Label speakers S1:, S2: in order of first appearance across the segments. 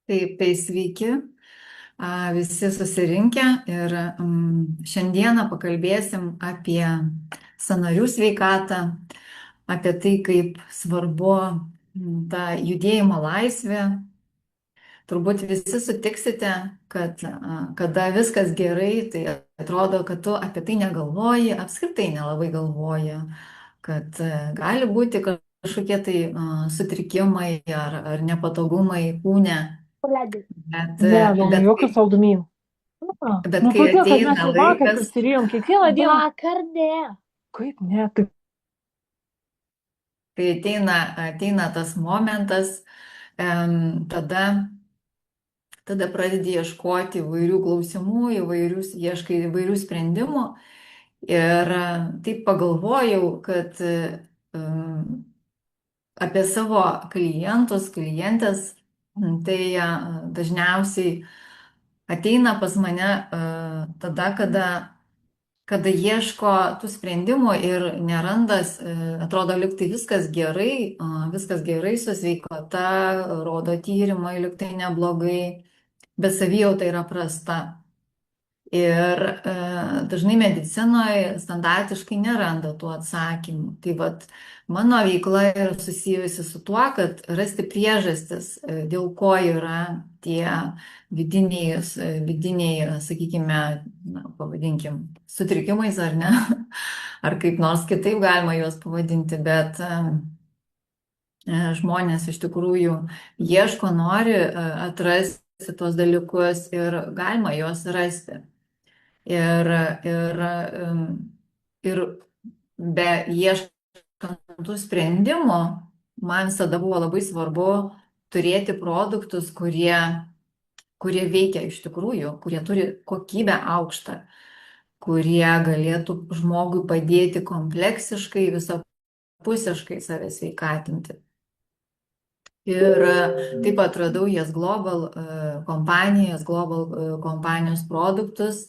S1: Taip, tai sveiki, visi susirinkę ir šiandieną pakalbėsim apie sąnarių sveikatą, apie tai, kaip svarbu ta judėjimo laisvė. Turbūt visi sutiksite, kad kada viskas gerai, tai atrodo, kad tu apie tai negalvoji, apskritai nelabai galvoji, kad gali būti kažkokie tai sutrikimai ar nepatogumai kūne. Bet,
S2: Ne, Domai,
S1: bet,
S2: jokių saldumynų.
S1: bet
S2: Nu
S1: kai
S2: todėl, kad mes
S1: ateina
S2: jau vakar
S1: laikas,
S2: prisirijom kiekvieną dieną. Vakar ne. Kaip ne? Tai
S1: kai ateina tas momentas, tada, tada pradedi ieškoti įvairių klausimų, ieškai įvairių sprendimų. Ir taip pagalvojau, kad apie savo klientus, klientės, tai dažniausiai ateina pas mane tada, kada ieško tų sprendimų ir nerandas, atrodo, lyg tai viskas gerai su sveikata, rodo tyrimai, lyg tai neblogai, bet savijauta yra prasta. Ir dažnai medicinoje standartiškai neranda tų atsakymų. Tai vat mano veikla yra susijusi su tuo, kad rasti priežastis, dėl ko yra tie vidiniai, sakykime, na, pavadinkim, sutrikimais ar ne, ar kaip nors kitaip galima juos pavadinti, bet žmonės iš tikrųjų ieško, nori atrasti tos dalykus ir galima juos rasti. Ir, ir, ir be ieškant tų sprendimų, man visada buvo labai svarbu turėti produktus, kurie veikia iš tikrųjų, kurie turi kokybę aukštą, kurie galėtų žmogui padėti kompleksiškai, visapusiškai save sveikatinti. Ir taip atradau Yes Global kompanijos produktus.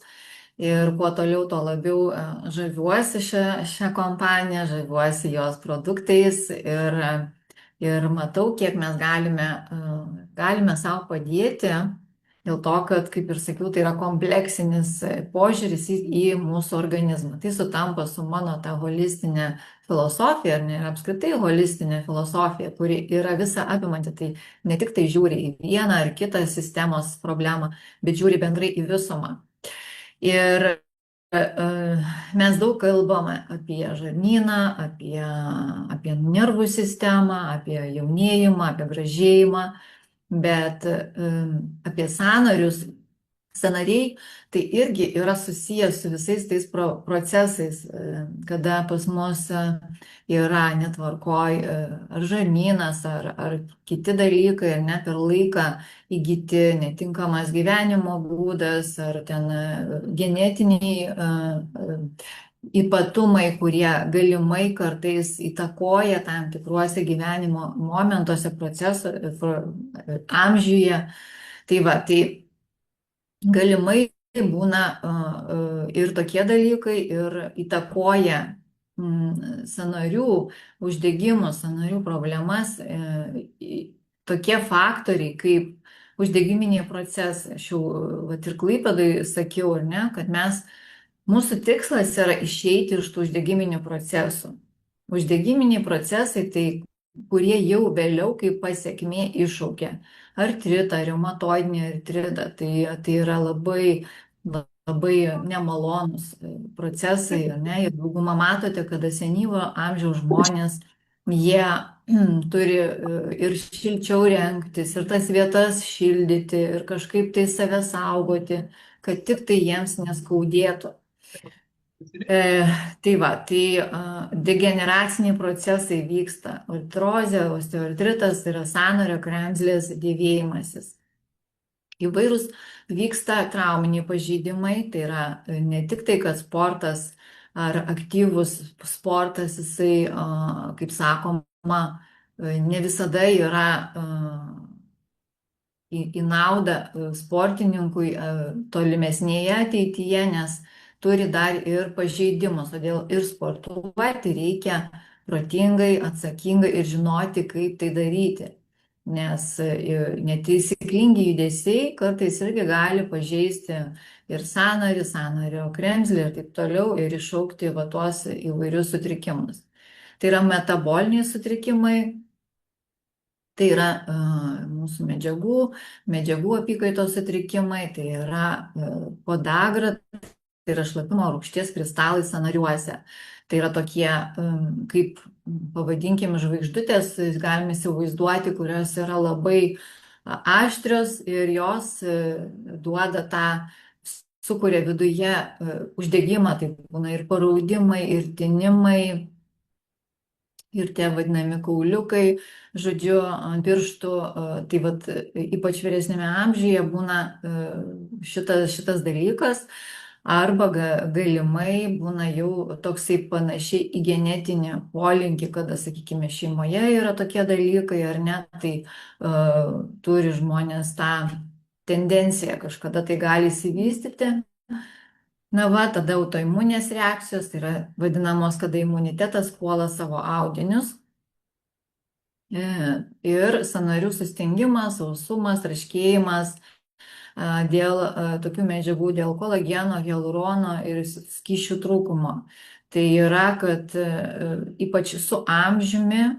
S1: Ir kuo toliau, tuo labiau žaviuosi šią kompaniją, žaviuosi jos produktais ir matau, kiek mes galime savo padėti, dėl to, kad, kaip ir sakiau, tai yra kompleksinis požiūris į mūsų organizmą. Tai sutampa su mano ta holistinė filosofija, ar ne, ir apskritai holistinė filosofija, kuri yra visa apimanti, tai ne tik tai žiūri į vieną ar kitą sistemos problemą, bet žiūri bendrai į visumą. Ir mes daug kalbame apie žarnyną, apie nervų sistemą, apie jaunėjimą, apie gražėjimą, bet apie sąnarius. Sąnariai tai irgi yra susijęs su visais tais procesais, kada pas mus yra netvarkoj ar žarnynas, ar kiti dalykai, ar ne per laiką įgyti netinkamas gyvenimo būdas, ar ten genetiniai ypatumai, kurie galimai kartais įtakoja tam tikruose gyvenimo momentuose, amžiuje. Tai va, tai galimai būna ir tokie dalykai ir įtakoja sąnarių uždegimus, sąnarių problemas, tokie faktoriai kaip uždegiminiai procesai. Aš jau vat, ir Klaipėdai sakiau, ar ne, kad mūsų tikslas yra išeiti iš tų uždegiminių procesų. Uždegiminiai procesai tai kurie jau vėliau kaip pasiekmė iššaukia artritą, reumatoidinį artritą. Tai yra labai nemalonus procesai, ne? Ir daugumą matote, kada senyvo amžiaus žmonės, jie turi ir šilčiau rengtis, ir tas vietas šildyti, ir kažkaip tai save saugoti, kad tik tai jiems neskaudėtų. Tai va, degeneraciniai procesai vyksta. Artrozė, osteoartritas tai yra sąnario kremzlės dėvėjimasis. Įvairūs vyksta trauminiai pažeidimai, tai yra ne tik tai, kad sportas ar aktyvus sportas, jisai, kaip sakoma, ne visada yra į naudą sportininkui tolimesnėje ateityje, nes turi dar ir pažeidimus, todėl ir sportuoti reikia protingai, atsakingai ir žinoti, kaip tai daryti. nes netaisyklingi judesiai kartais irgi gali pažeisti ir sąnarį, sąnario kremzlę ir taip toliau ir iššaukti va tuos įvairius sutrikimus. Tai yra metaboliniai sutrikimai, tai yra mūsų medžiagų apykaitos sutrikimai, tai yra podagra, tai yra šlapimo rūgšties kristalai sąnariuose. Tai yra tokie, kaip pavadinkim, žvaigždutės, galime įsivaizduoti, kurios yra labai aštrios ir jos duoda tą, sukuria viduje uždegimą, tai būna ir paraudimai, ir tinimai, ir tie vadinami kauliukai, žodžiu, ant pirštų, tai vat, ypač vyresnėme amžiuje būna šitas dalykas, arba galimai būna jau toksai panašiai į genetinį polinkį, kada, sakykime, šeimoje yra tokie dalykai, ar ne, tai turi žmonės tą tendenciją, kažkada tai gali įsivystyti. Na va, tada autoimuninės reakcijos, tai yra vadinamos, kada imunitetas puola savo audinius. Ir sąnarių sustingimas, sausumas, traškėjimas dėl tokių medžiagų, dėl kolageno, hialurono ir skysčių trūkumo. Tai yra, kad ypač su amžiumi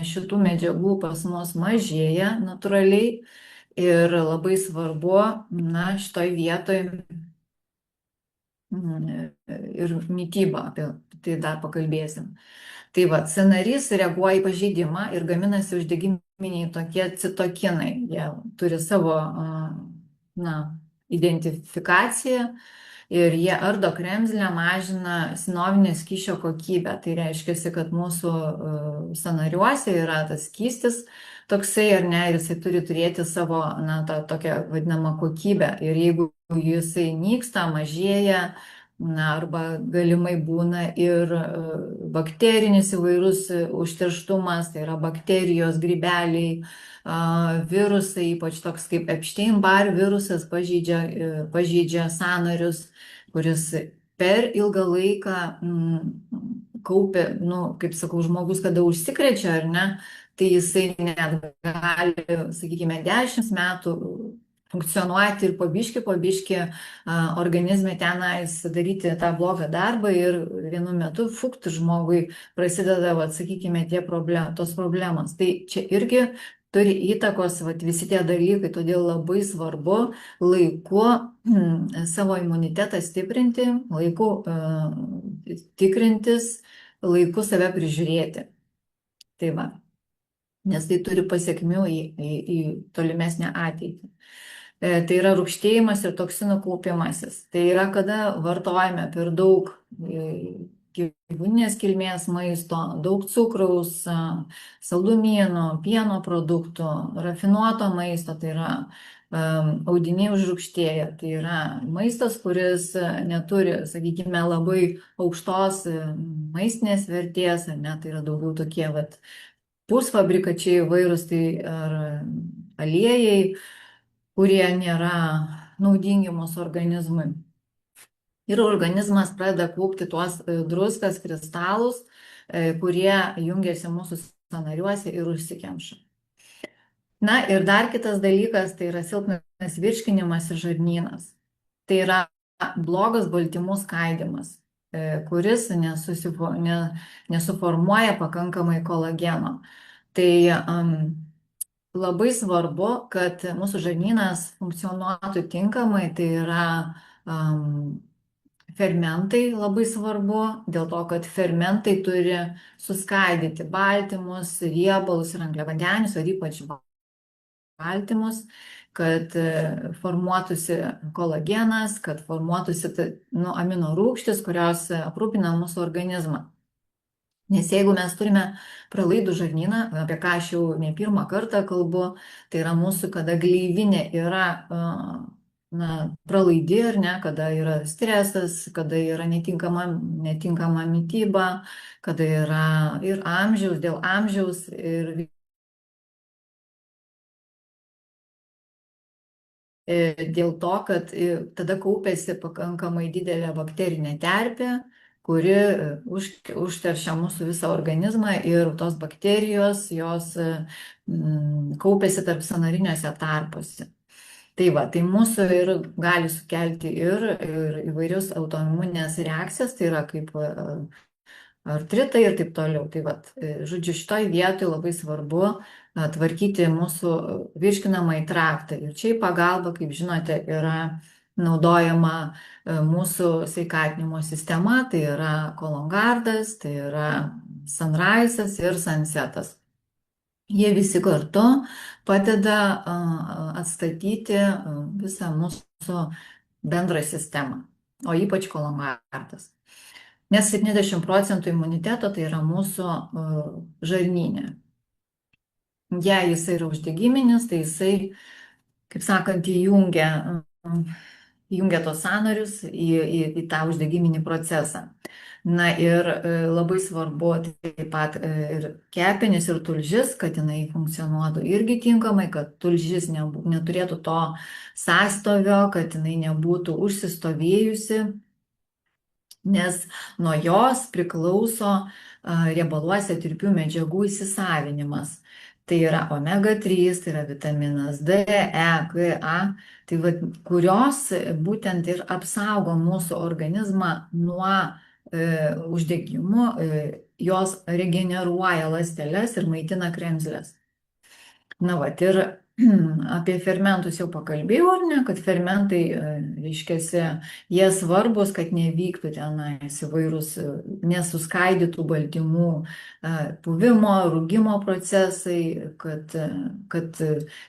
S1: šitų medžiagų pas mus mažėja natūraliai ir labai svarbu, šitoj vietoj ir mytybą, apie tai dar pakalbėsim. Tai va, sąnarys reaguoja į pažeidimą ir gaminasi uždegiminiai tokie citokinai. Jie turi savo identifikaciją ir jie ardo kremzlę, mažina sinovinio skysčio kokybę. Tai reiškia, kad mūsų sąnariuose yra tas skystis toksai, ar ne, ir jisai turi turėti savo, tą tokią vadinamą kokybę. Ir jeigu jisai nyksta, mažėja, arba galimai būna ir bakterinis įvairus užterštumas, tai yra bakterijos, grybeliai, virusai, ypač toks kaip Epstein-Barr virusas pažeidžia sąnarius, kuris per ilgą laiką kaupia, kaip sakau, žmogus, kada užsikrečia, ar ne, tai jisai net gali, sakykime, 10 metų funkcionuoti ir po biškį organizme tenais daryti tą blogą darbą ir vienu metu žmogui prasideda, sakykime, tos problemos. Tai čia irgi turi įtakos visi tie dalykai, todėl labai svarbu laiku savo imunitetą stiprinti, laiku tikrintis, laiku save prižiūrėti. Tai va, nes tai turi pasiekmių į tolimesnę ateitį. Tai yra rūgštėjimas ir toksinų kaupimasis. Tai yra, kada vartojame per daug gyvūninės kilmės maisto, daug cukraus, saldumynų, pieno produktų, rafinuoto maisto, tai yra audiniai užrūgštėję. Tai yra maistas, kuris neturi, sakykime, labai aukštos maistinės vertės, ar ne, tai yra daugiau tokie pusfabrikačiai įvairūs, tai ar aliejai, kurie nėra naudingi mūsų organizmui. Ir organizmas pradeda kaupti tuos druskas, kristalus, kurie jungiasi mūsų sąnariuose ir užsikemša. Na ir dar kitas dalykas, tai yra silpnas virškinimas ir žarnynas. Tai yra blogas baltymų skaidymas, kuris nesuformuoja pakankamai kolageno. Tai labai svarbu, kad mūsų žarnynas funkcionuotų tinkamai, tai yra fermentai labai svarbu, dėl to, kad fermentai turi suskaidyti baltymus, riebalus ir angliavandenius, ar ypač baltymus, kad formuotųsi kolagenas, kad formuotųsi amino rūgštys, kurios aprūpina mūsų organizmą. Nes jeigu mes turime pralaidų žarnyną, apie ką aš jau ne pirmą kartą kalbu, tai yra mūsų, kada gleivinė yra pralaidi, ar ne, kada yra stresas, kada yra netinkama mytyba, kada yra ir dėl amžiaus ir dėl to, kad tada kaupiasi pakankamai didelė bakterinė terpė kuri užteršia mūsų visą organizmą ir tos bakterijos, jos kaupiasi tarp sąnariniuose tarpuose. Tai va, tai mūsų ir gali sukelti ir įvairius autoimuninės reakcijas, tai yra kaip artritai ir taip toliau. Tai va, žodžiu, šitoj vietoj labai svarbu tvarkyti mūsų virškinamąjį traktą. Ir čia į pagalbą, kaip žinote, yra naudojama mūsų sveikatinimo sistema, tai yra kolongardas, tai yra sunrise'as ir sunset'as. Jie visi kartu padeda atstatyti visą mūsų bendrą sistemą, o ypač kolongardas. Nes 70% imuniteto tai yra mūsų žarnyne. Jei jisai yra uždegiminis, tai jisai, kaip sakant, įjungia tos sąnarius į tą uždegiminį procesą. Na ir labai svarbu taip pat ir kepenys, ir tulžis, kad jinai funkcionuotų irgi tinkamai, kad tulžis neturėtų to sąstovio, kad jinai nebūtų užsistovėjusi, nes nuo jos priklauso riebaluose tirpių medžiagų įsisavinimas. Tai yra omega 3, tai yra vitaminas D, E, K, A, tai va, kurios būtent ir apsaugo mūsų organizmą nuo uždegimų, jos regeneruoja ląsteles ir maitina kremzles. Na va, ir apie fermentus jau pakalbėjau, ar ne, kad fermentai, reiškiasi, jie svarbus, kad nevyktų tenais įvairūs nesuskaidytų baltymų puvimo, rūgimo procesai, kad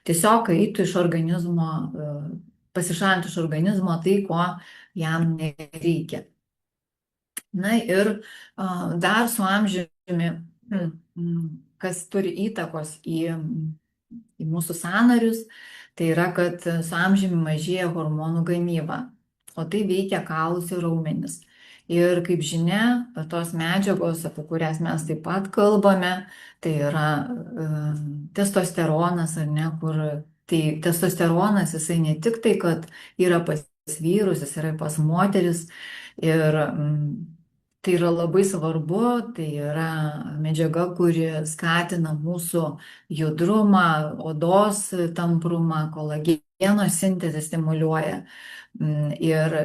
S1: tiesiog eitų iš organizmo, pasišalintų iš organizmo tai, ko jam nereikia. Na ir dar su amžiumi, kas turi įtakos į mūsų sąnarius, tai yra, kad su amžiumi mažėja hormonų gamyba, o tai veikia kaulus ir raumenis. Ir kaip žinia, tos medžiagos, apie kurias mes taip pat kalbame, tai yra testosteronas, ar ne, kur tai testosteronas, jisai ne tik tai, kad yra pas vyrus, jis yra pas moteris ir tai yra labai svarbu, tai yra medžiaga, kuri skatina mūsų judrumą, odos tamprumą, kolageno sintezę stimuliuoja. Ir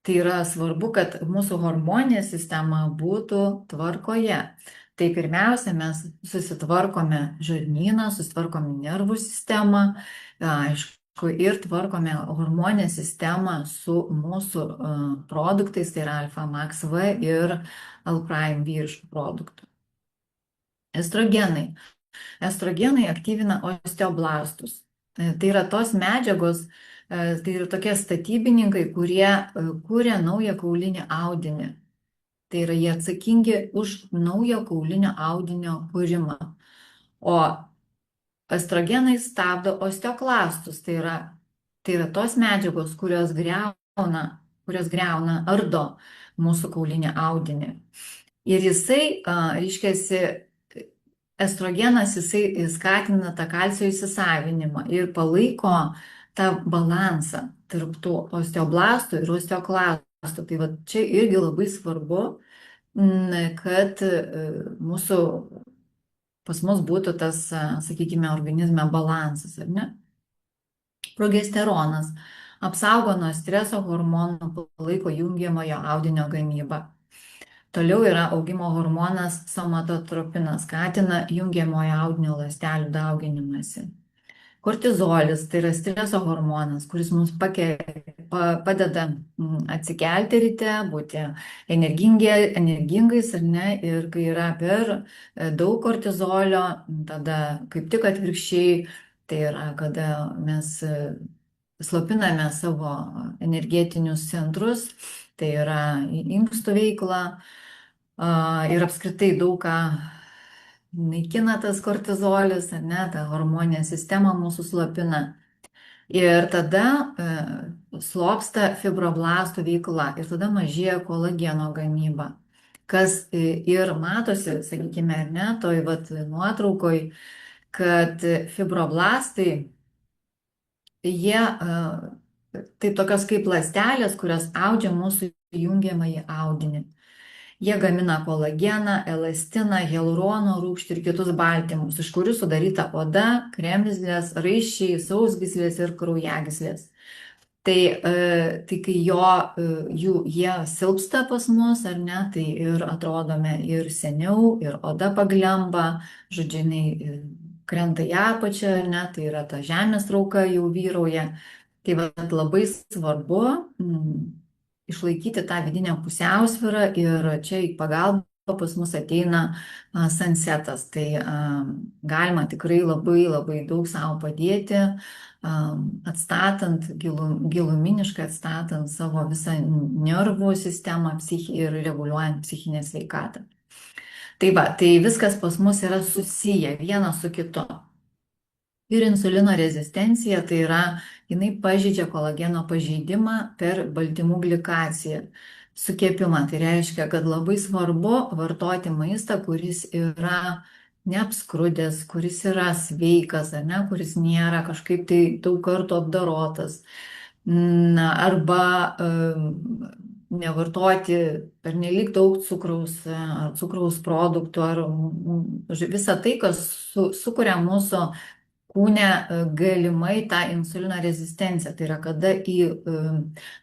S1: tai yra svarbu, kad mūsų hormoninė sistema būtų tvarkoje. Tai pirmiausia, mes susitvarkome žarnyną, susitvarkome nervų sistemą, aišku, ir tvarkome hormoninę sistemą su mūsų produktais, tai yra Alpha Max V ir Alprime vyriškų produktų. Estrogenai. Estrogenai aktyvina osteoblastus. Tai yra tos medžiagos, tai yra tokie statybininkai, kurie kūrė naują kaulinį audinį. Tai yra jie atsakingi už naujo kaulinio audinio kūrimą. O estrogenai stabdo osteoklastus, tai yra tos medžiagos, kurios greuna, ardo mūsų kaulinį audinį. Ir jisai, reiškiasi, estrogenas, jisai skatina tą kalcio įsisavinimą ir palaiko tą balansą tarp tų osteoblastų ir osteoklastų. Tai va čia irgi labai svarbu, kad pas mus būtų tas, sakykime, organizme balansas, ar ne? Progesteronas apsaugo nuo streso hormonų, palaiko jungiamojo audinio gamybą. Toliau yra augimo hormonas somatotropinas, skatina jungiamojo audinio ląstelių dauginimąsi. Kortizolis, tai yra streso hormonas, kuris mums padeda atsikelti ryte, būti energingais, ar ne, ir kai yra per daug kortizolio, tada kaip tik atvirkščiai, tai yra, kada mes slopiname savo energetinius centrus, tai yra inkstų veikla ir apskritai daug ką naikina tas kortizolis, ne, ta hormoninė sistema mūsų slopina. Ir tada slopsta fibroblastų veikla ir tada mažėja kolageno gamyba. Kas ir matosi, sakykime, ar ne, toj nuotraukoj, kad fibroblastai, jie tai tokios kaip ląstelės, kurios audžia mūsų jungiamąjį audinį. Jie gamina kolageną, elastiną, hialurono rūgštį ir kitus baltymus, iš kurių sudaryta oda, kremzlės, raiščiai, sausgyslės ir kraujagyslės. Tai kai jie silpsta pas mus, ar ne, tai ir atrodome ir seniau, ir oda paglemba, žodžiu, jinai krenta į apačią, ar ne, tai yra ta žemės trauka jau vyrauja. Tai labai svarbu išlaikyti tą vidinę pusiausvyrą ir čia į pagalbą pas mus ateina sunsetas. Tai galima tikrai labai labai daug savo padėti, atstatant, giluminiškai atstatant savo visą nervų sistemą ir reguliuojant psichinę sveikatą. Tai viskas pas mus yra susiję vienas su kitu. Ir insulino rezistencija, tai yra, jinai pažeidžia kolageno pažeidimą per baltymų glikaciją, sukepimą. Tai reiškia, kad labai svarbu vartoti maistą, kuris yra neapskrudęs, kuris yra sveikas, ar ne, kuris nėra kažkaip tai daug kartų apdorotas. Arba nevartoti pernelyg daug cukraus produktų, ar visą tai, kas sukuria mūsų kūne galimai tą insulino rezistenciją. Tai yra, kada į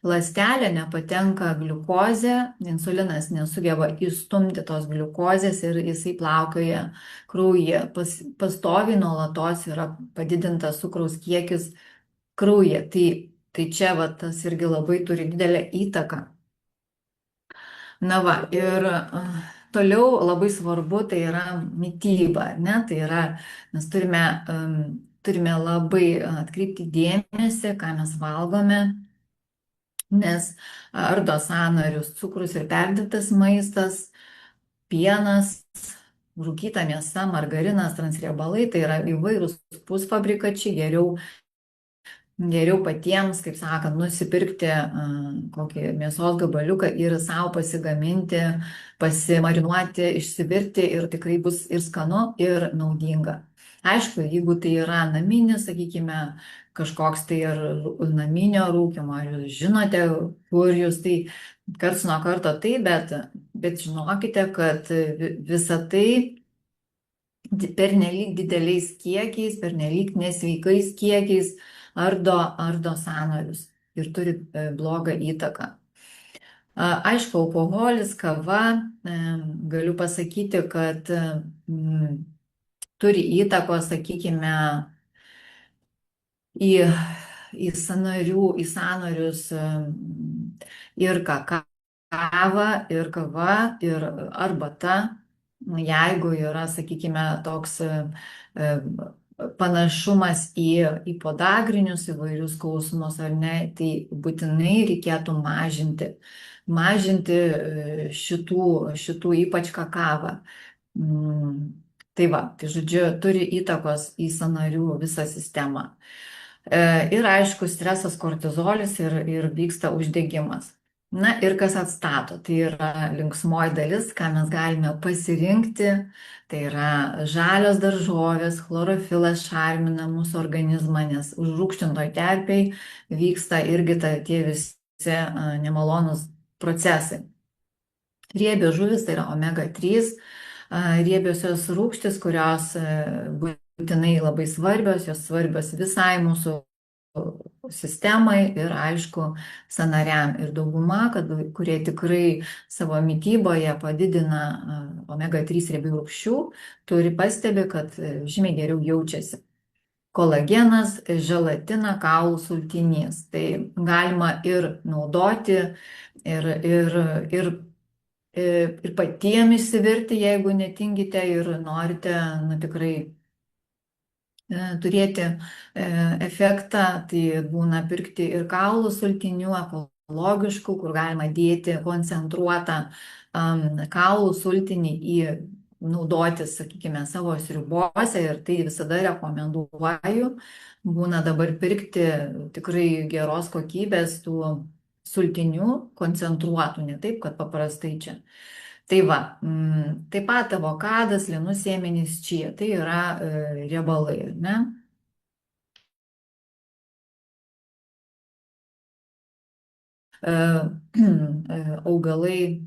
S1: ląstelę nepatenka gliukozė, insulinas nesugeba įstumti tos gliukozės ir jisai plaukioja kraujyje. Pastoviai nuolatos yra padidintas cukraus kiekis kraujyje. Tai čia tas irgi labai turi didelę įtaką. Na va, ir toliau labai svarbu tai yra mityba, ne? Tai yra, mes turime labai atkreipti dėmesį, ką mes valgome, nes ardo sąnarius cukrus ir perdėtas maistas, pienas, rūkyta mėsa, margarinas, transriebalai, tai yra įvairūs pusfabrikačiai, geriau patiems, kaip sakant, nusipirkti kokį mėsos gabaliuką ir savo pasigaminti, pasimarinuoti, išsivirti ir tikrai bus ir skanu, ir naudinga. Aišku, jeigu tai yra naminis, sakykime, kažkoks tai ir naminio rūkymo, ar jūs žinote, kur jūs tai karts nuo karto tai, bet žinokite, kad visa tai pernelyg dideliais kiekiais, pernelyg nesveikais kiekiais ardo sąnarius ir turi blogą įtaką. Aišku, alkoholis, kava, galiu pasakyti, kad turi įtakos, sakykime, į sąnarius ir kava, ir arbata. Jeigu yra, sakykime, toks panašumas į podagrinius įvairius skausmus ar ne, tai būtinai reikėtų mažinti šitų ypač kakavą. Tai va, tai žodžiu, turi įtakos į sąnarių visą sistemą. Ir aišku, stresas, kortizolis ir vyksta uždegimas. Na ir kas atstato, tai yra linksmoji dalis, ką mes galime pasirinkti, tai yra žalios daržovės, chlorofilas šarmina mūsų organizmą, nes užrūgštintoj terpėj vyksta irgi tie visi nemalonus procesai. Riebios žuvys, tai yra omega-3, riebiosios rūgštys, kurios būtinai labai svarbios, jos svarbios visai mūsų sistemai ir aišku sąnariam. Ir dauguma, kurie tikrai savo mityboje padidina omega-3 riebių rūgščių, pastebi, kad žymiai geriau jaučiasi. Kolagenas, želatina, kaulų sultinys. Tai galima ir naudoti, ir patiems išsivirti, jeigu netingite ir norite tikrai turėti efektą, tai būna pirkti ir kaulų sultinių ekologiškų, kur galima dėti koncentruotą kaulų sultinį naudoti, sakykime, savo sriubose ir tai visada rekomenduoju. Būna dabar pirkti tikrai geros kokybės tų sultinių koncentruotų, ne taip, kad paprastai čia. Tai va, taip pat avokadas, linų sėmenys, čija, tai yra riebalai, ne? Augalai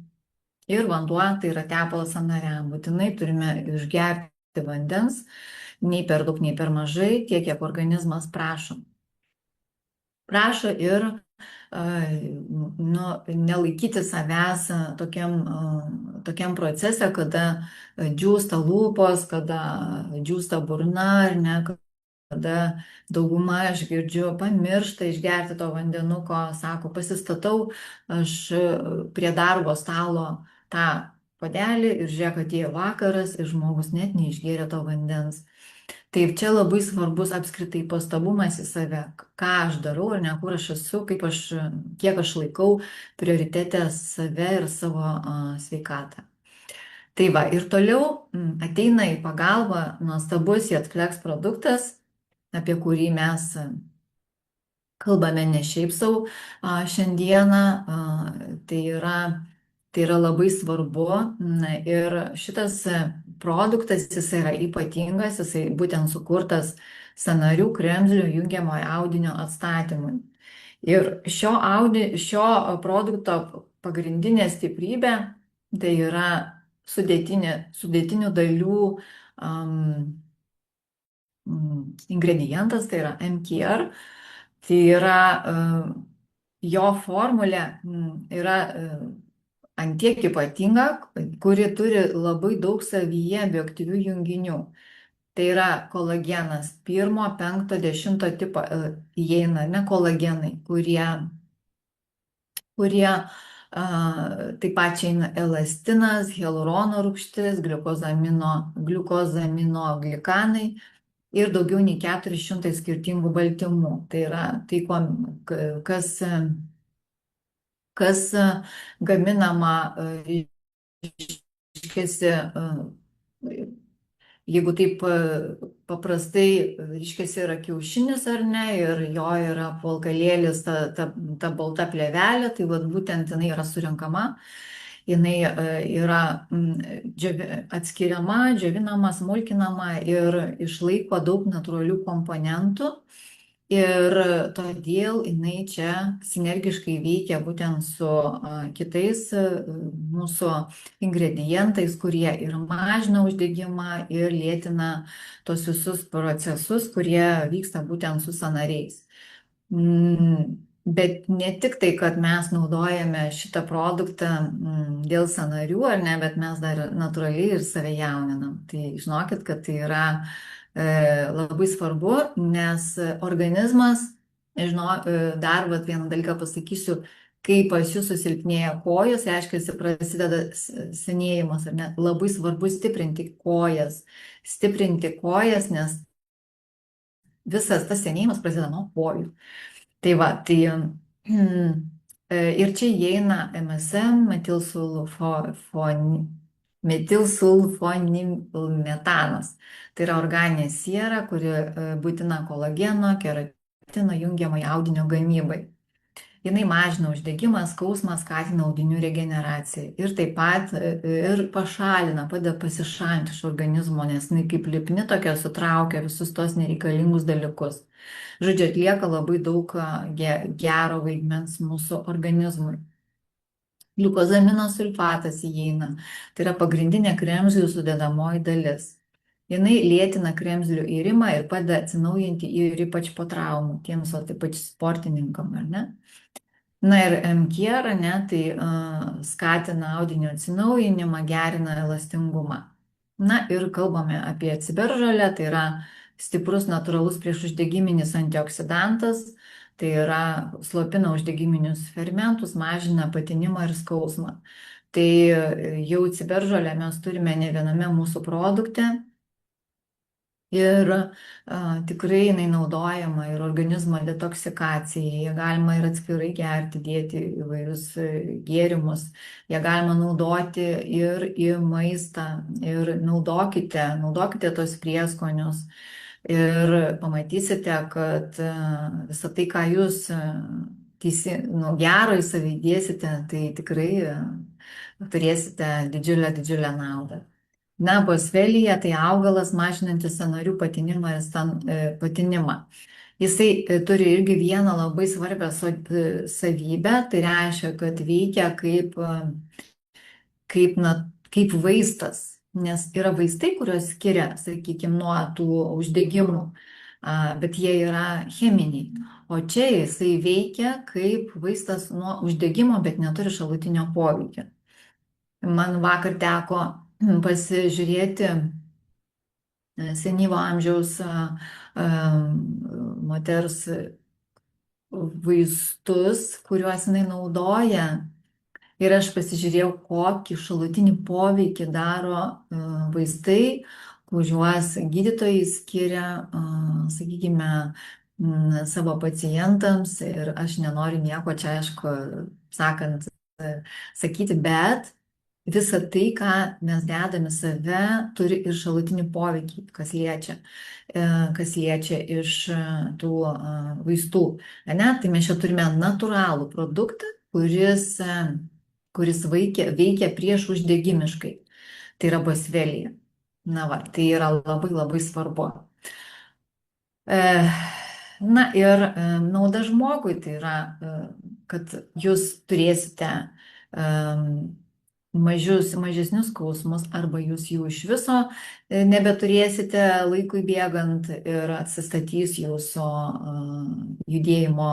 S1: Ir vanduo tai yra tepalas sąnariam. Būtinai turime išgerti vandens, nei per daug, nei per mažai, tiek, kiek organizmas prašo. Prašo ir nu, nelaikyti savęs tokiam procese, kada džiūsta lūpos, kada džiūsta burna, ar ne, kada dauguma, aš girdžiu, pamiršta išgerti to vandenuko, sako, pasistatau aš prie darbo stalo tą puodelį ir žiūrėk, atėjo vakaras ir žmogus net neišgėrė to vandens. Taip, čia labai svarbus apskritai pastabumas į save, ką aš darau ar ne, kur aš esu, kiek aš laikau prioritete save ir savo sveikatą. Tai va, ir toliau ateina į pagalbą nuostabus Jetflex produktas, apie kurį mes kalbame ne šiaip sau šiandieną, tai yra labai svarbu. Ir šitas produktas, jis yra ypatingas, jisai būtent sukurtas sąnarių kremzlių jungiamojo audinio atstatymui. Ir šio produkto pagrindinė stiprybė tai yra sudėtinių dalių ingredientas, tai yra MKR. Tai yra jo formulė yra antiek ypatinga, kuri turi labai daug savyje bioaktyvių junginių. Tai yra kolagenas 1, 5, 10 tipo įeina, ne kolagenai, kurie taip pat čia eina elastinas, hialurono rūgštis, gliukozaminoglikanai ir daugiau nei 400 skirtingų baltymų. Tai yra tai, kas gaminama, reiškiasi, jeigu taip paprastai, reiškiasi, yra kiaušinis ar ne, ir jo yra apvalkalėlis, ta balta plėvelė, tai vat būtent jinai yra surinkama, jinai yra atskiriama, džiovinama, smulkinama ir išlaiko daug natūralių komponentų. Ir todėl jinai čia sinergiškai veikia būtent su kitais mūsų ingredientais, kurie ir mažina uždegimą, ir lėtina tos visus procesus, kurie vyksta būtent su sąnariais. Bet ne tik tai, kad mes naudojame šitą produktą dėl sąnarių, ar ne, bet mes dar natūraliai ir save jauninam. Tai žinokit, kad tai yra labai svarbu, nes organizmas, dar vieną dalyką pasakysiu, kai pas jūs susilpnėja kojos, reiškia, prasideda senėjimas, ar ne, labai svarbu stiprinti kojas, nes visas tas senėjimas prasideda nuo kojų. Tai va, tai ir čia įeina MSM, metilsulfonimetanas. Tai yra organinė siera, kuri būtina kolageno, keratino jungiamai audinio gamybai. Jinai mažina uždegimą, skausmą, skatina audinių regeneraciją ir taip pat ir pašalina, padeda pasišalinti iš organizmo, nes jinai kaip lipni tokia sutraukia visus tos nereikalingus dalykus. Žodžiu, atlieka labai daug gero vaidmens mūsų organizmui. Gliukozamino sulfatas įeina, tai yra pagrindinė kremzlių sudedamoji dalis. Jinai lėtina kremzlių irimą ir padeda atsinaujinti ir ypač po traumų, tiems ypač sportininkam, ar ne? Na ir MKR, ne, tai skatina audinio atsinaujinimą, gerina elastingumą. Na ir kalbame apie ciberžolę, tai yra stiprus natūralus priešuždegiminis antioksidantas, tai yra slopina uždegiminius fermentus, mažina patinimą ir skausmą. Tai jau ciberžolę mes turime ne viename mūsų produkte. Ir tikrai jinai naudojama ir organizmo detoksikacijai, galima ir atskirai gerti, dėti įvairius gėrimus, ją galima naudoti ir į maistą, ir naudokite tos prieskonius ir pamatysite, kad visą tai, ką jūs gero į savį dėsite, tai tikrai turėsite didžiulę naudą. Na, boswellia tai augalas mažinantis sąnarių patinimą ir patinimą. Jisai turi irgi vieną labai svarbią savybę, tai reiškia, kad veikia kaip kaip vaistas, nes yra vaistai, kurios skiria, sakykime, nuo tų uždegimų, bet jie yra cheminiai. O čia jisai veikia kaip vaistas nuo uždegimo, bet neturi šalutinio poveikio. Man vakar teko pasižiūrėti senyvo amžiaus moters vaistus, kuriuos jinai naudoja. Ir aš pasižiūrėjau, kokį šalutinį poveikį daro vaistai, kuriuos gydytojai skiria, sakykime, savo pacientams. Ir aš nenoriu nieko čia, aišku, sakant, sakyti, bet visa tai, ką mes dedame save, turi ir šalutinį poveikį, kas liečia iš tų vaistų. Ne? Tai mes čia turime natūralų produktą, kuris veikia prieš uždegimiškai. Tai yra bosvelija. Na va, tai yra labai labai svarbu. Na ir nauda žmogui tai yra, kad jūs turėsite mažesnius skausmus arba jūs jų iš viso nebeturėsite laikui bėgant ir atsistatys jūsų judėjimo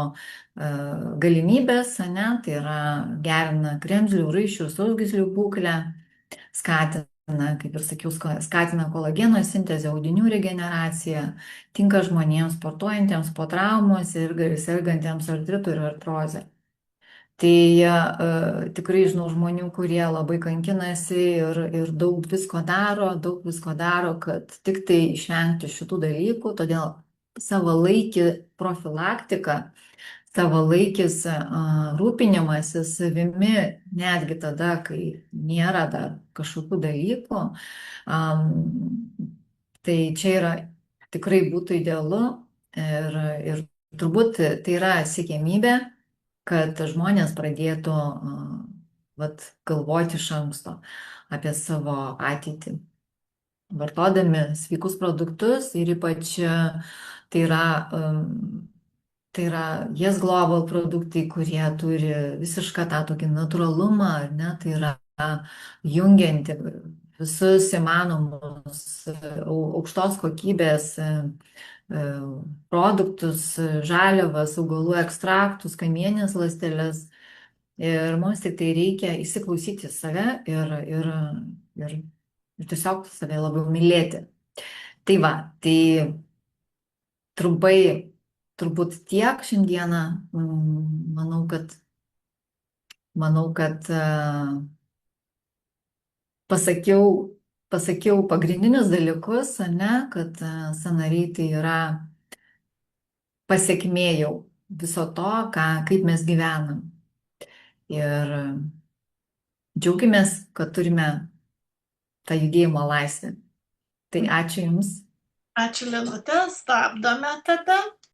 S1: galimybės, ne? Tai yra gerina kremzlių, raiščių, sausgyslių būklę, skatina, kaip ir sakiau, skatina kolageno sintezę, audinių regeneraciją, tinka žmonėms sportuojantiems po traumos ir sergantiems artritu ir artroze. Tai tikrai žinau žmonių, kurie labai kankinasi ir daug visko daro, kad tik tai išvengti šitų dalykų, todėl savalaikį profilaktika, savalaikis rūpinimasis savimi, netgi tada, kai nėra dar kažkokių dalykų, tai čia yra tikrai būtų idealu ir turbūt tai yra siekiamybė, kad žmonės pradėtų galvoti iš anksto apie savo ateitį, vartodami sveikus produktus ir ypač tai yra Yes Global produktai, kurie turi visišką tą tokį natūralumą, ar ne, tai yra jungianti visus įmanomus aukštos kokybės produktus, žaliavas, augalų ekstraktus, kamieninės ląsteles. Ir mums tik tai reikia įsiklausyti save ir tiesiog save labiau mylėti. Tai va, tai trumpai turbūt tiek šiandieną. Manau, kad pasakiau pagrindinius dalykus, ne, kad sąnariai tai yra pasekmė jau viso to, kaip mes gyvenam. Ir džiaugiamės, kad turime tą judėjimo laisvę. Tai ačiū Jums.
S3: Ačiū, Linute, stabdome tada.